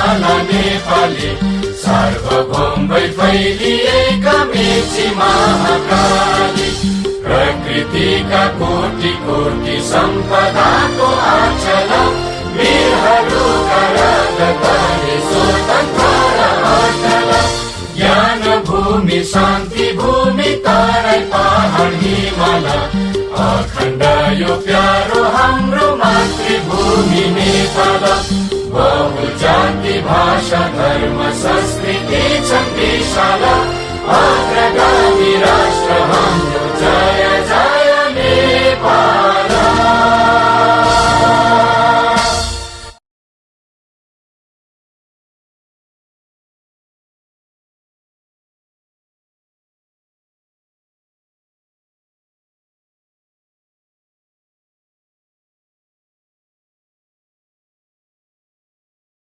माला नेपाली सार्वभौम भई फैलिएका मेची महाकाली प्रकृतिका कोटि कोटि सम्पदाको आचल वीरहरूका रगतले स्वतन्त्र र अटल ज्ञान भूमि शान्ति भूमि तराई पहाड हिमाल अखण्ड यो प्यारो हाम्रो मातृभूमि नेपाल बहुजाति भाषा धर्म संस्कृति छन् विशाल अग्रगामी राष्ट्र हाम्रो जय जय